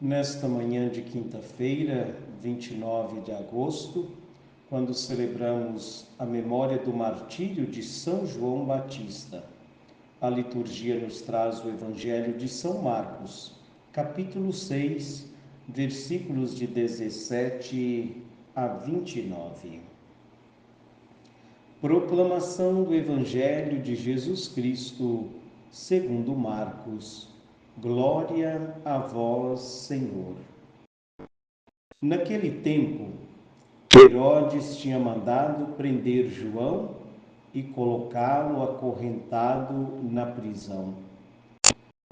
Nesta manhã de quinta-feira, 29 de agosto, quando celebramos a memória do martírio de São João Batista, a liturgia nos traz o Evangelho de São Marcos, capítulo 6, versículos de 17 a 29. Proclamação do Evangelho de Jesus Cristo, segundo Marcos. Glória a vós, Senhor. Naquele tempo, Herodes tinha mandado prender João e colocá-lo acorrentado na prisão.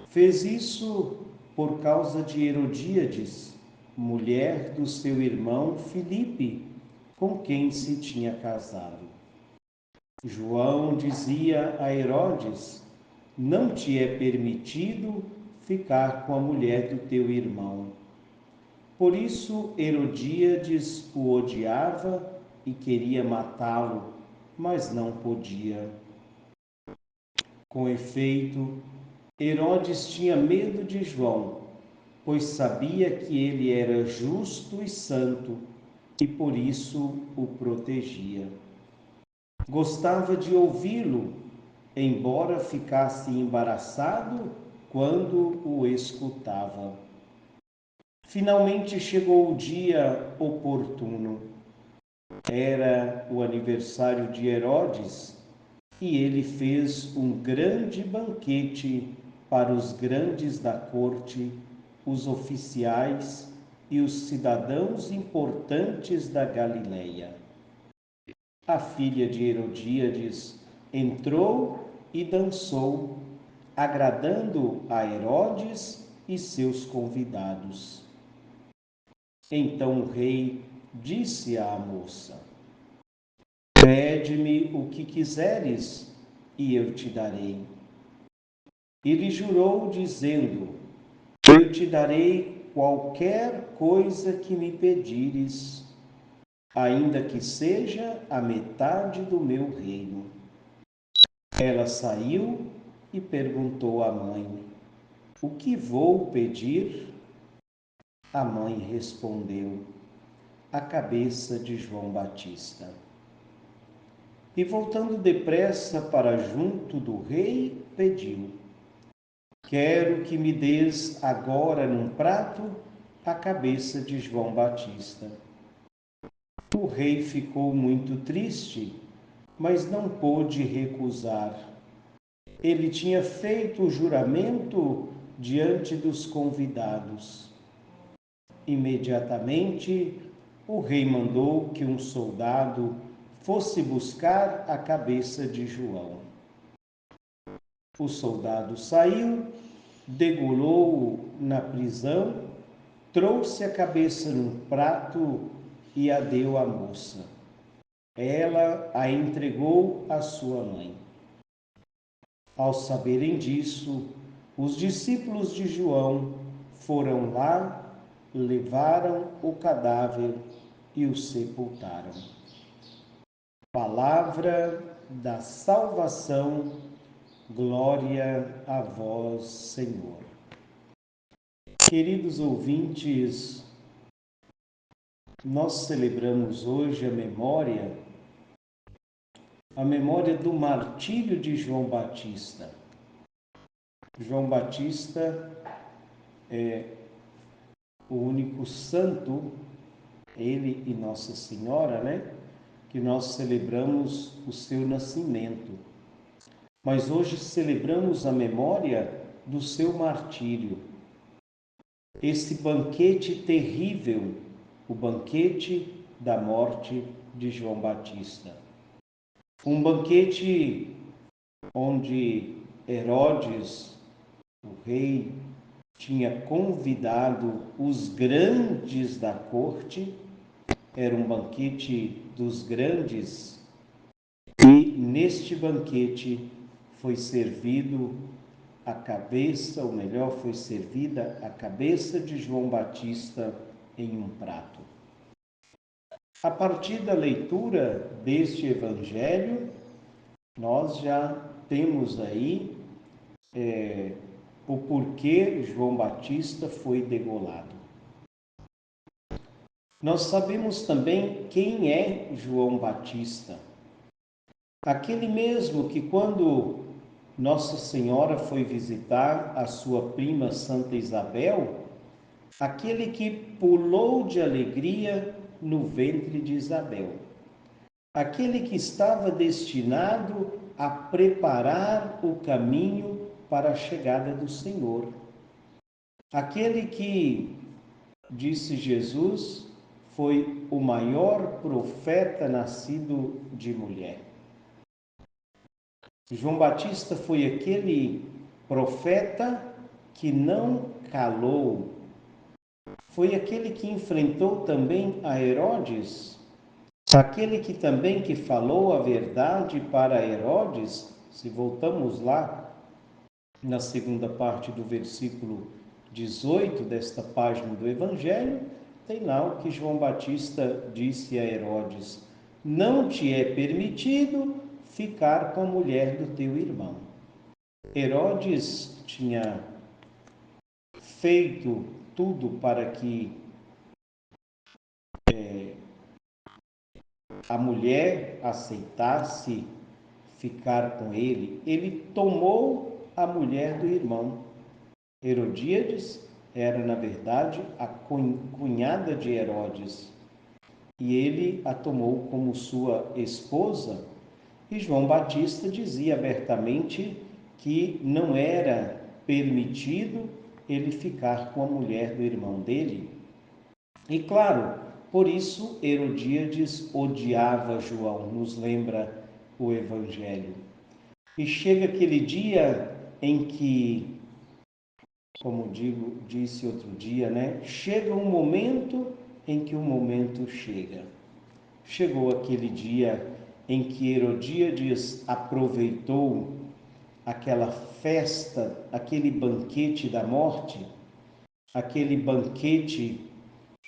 Fez isso por causa de Herodíades, mulher do seu irmão Filipe, com quem se tinha casado. João dizia a Herodes: não te é permitido ficar com a mulher do teu irmão. Por isso Herodíades o odiava e queria matá-lo, mas não podia. Com efeito, Herodes tinha medo de João, pois sabia que ele era justo e santo e por isso o protegia. Gostava de ouvi-lo, embora ficasse embaraçado quando o escutava. Finalmente chegou o dia oportuno. Era o aniversário de Herodes e ele fez um grande banquete para os grandes da corte, os oficiais e os cidadãos importantes da Galileia. A filha de Herodíades entrou e dançou, agradando a Herodes e seus convidados. Então o rei disse à moça: pede-me o que quiseres e eu te darei. Ele jurou, dizendo: eu te darei qualquer coisa que me pedires, ainda que seja a metade do meu reino. Ela saiu e perguntou à mãe: o que vou pedir? A mãe respondeu: a cabeça de João Batista. E voltando depressa para junto do rei, pediu: quero que me des agora num prato a cabeça de João Batista. O rei ficou muito triste, mas não pôde recusar. Ele tinha feito o juramento diante dos convidados. Imediatamente, o rei mandou que um soldado fosse buscar a cabeça de João. O soldado saiu, degolou-o na prisão, trouxe a cabeça num prato e a deu à moça. Ela a entregou à sua mãe. Ao saberem disso, os discípulos de João foram lá, levaram o cadáver e o sepultaram. Palavra da salvação, glória a vós, Senhor. Queridos ouvintes, nós celebramos hoje a memória do martírio de João Batista. João Batista é o único santo, ele e Nossa Senhora, que nós celebramos o seu nascimento. Mas hoje celebramos a memória do seu martírio. Esse banquete terrível, o banquete da morte de João Batista. Um banquete onde Herodes, o rei, tinha convidado os grandes da corte, era um banquete dos grandes, e neste banquete foi servido a cabeça, ou melhor, foi servida a cabeça de João Batista em um prato. A partir da leitura deste evangelho, nós já temos aí o porquê João Batista foi degolado. Nós sabemos também quem é João Batista. Aquele mesmo que, quando Nossa Senhora foi visitar a sua prima Santa Isabel, aquele que pulou de alegria no ventre de Isabel, aquele que estava destinado a preparar o caminho para a chegada do Senhor, aquele que, disse Jesus, foi o maior profeta nascido de mulher. João Batista foi aquele profeta que não calou, foi aquele que enfrentou também a Herodes, aquele que também que falou a verdade para Herodes. Se voltamos lá na segunda parte do versículo 18 desta página do Evangelho, tem lá o que João Batista disse a Herodes: não te é permitido ficar com a mulher do teu irmão. Herodes tinha feito tudo para que a mulher aceitasse ficar com ele. Ele tomou a mulher do irmão. Herodíades era, na verdade, a cunhada de Herodes, e ele a tomou como sua esposa. E João Batista dizia abertamente que não era permitido ele ficar com a mulher do irmão dele. E claro, por isso Herodíades odiava João, nos lembra o Evangelho. E chega aquele dia em que, como disse outro dia, né? Chega um momento em que o momento chega. Chegou aquele dia em que Herodíades aproveitou aquela festa, aquele banquete da morte, aquele banquete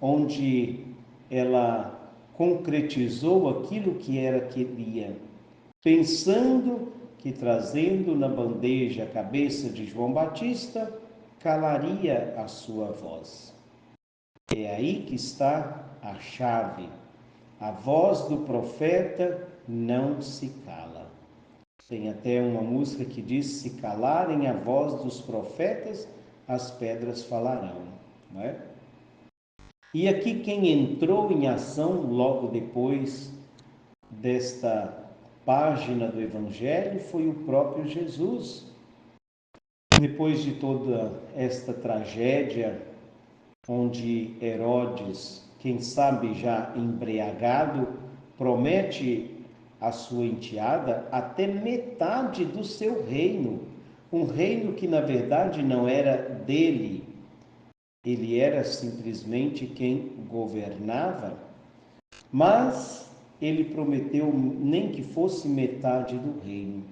onde ela concretizou aquilo que ela queria, pensando que, trazendo na bandeja a cabeça de João Batista, calaria a sua voz. É aí que está a chave. A voz do profeta não se cala. Tem até uma música que diz: se calarem a voz dos profetas, as pedras falarão, não é? E aqui quem entrou em ação logo depois desta página do Evangelho foi o próprio Jesus. Depois de toda esta tragédia, onde Herodes, quem sabe já embriagado, promete à sua enteada até metade do seu reino, um reino que na verdade não era dele, ele era simplesmente quem governava, mas ele prometeu nem que fosse metade do reino.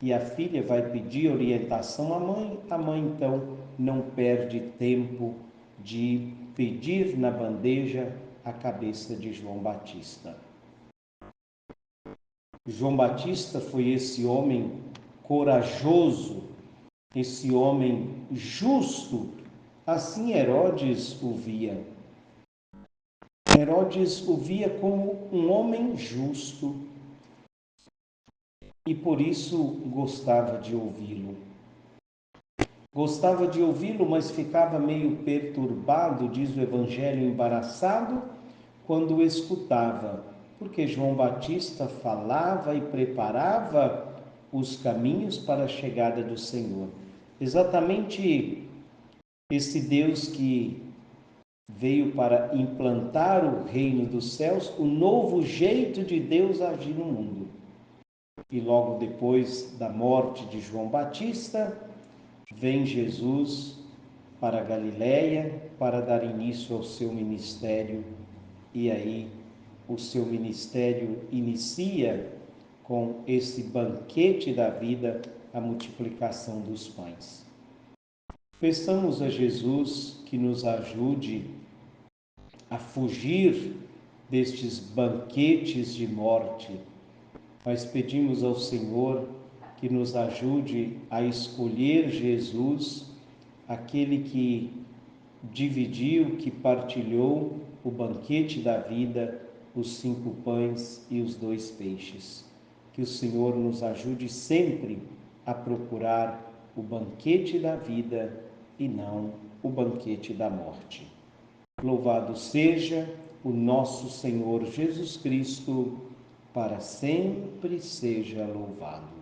E a filha vai pedir orientação à mãe então não perde tempo de pedir na bandeja a cabeça de João Batista. João Batista foi esse homem corajoso, esse homem justo. Assim Herodes o via. Herodes o via como um homem justo e por isso gostava de ouvi-lo. Gostava de ouvi-lo, mas ficava meio perturbado, diz o Evangelho, embaraçado, quando o escutava, porque João Batista falava e preparava os caminhos para a chegada do Senhor. Exatamente esse Deus que veio para implantar o reino dos céus, o novo jeito de Deus agir no mundo. E logo depois da morte de João Batista, vem Jesus para a Galiléia para dar início ao seu ministério. E aí o seu ministério inicia com esse banquete da vida, a multiplicação dos pães. Peçamos a Jesus que nos ajude a fugir destes banquetes de morte. Nós pedimos ao Senhor que nos ajude a escolher Jesus, aquele que dividiu, que partilhou o banquete da vida, os 5 pães e os 2 peixes. Que o Senhor nos ajude sempre a procurar o banquete da vida e não o banquete da morte. Louvado seja o nosso Senhor Jesus Cristo, para sempre seja louvado.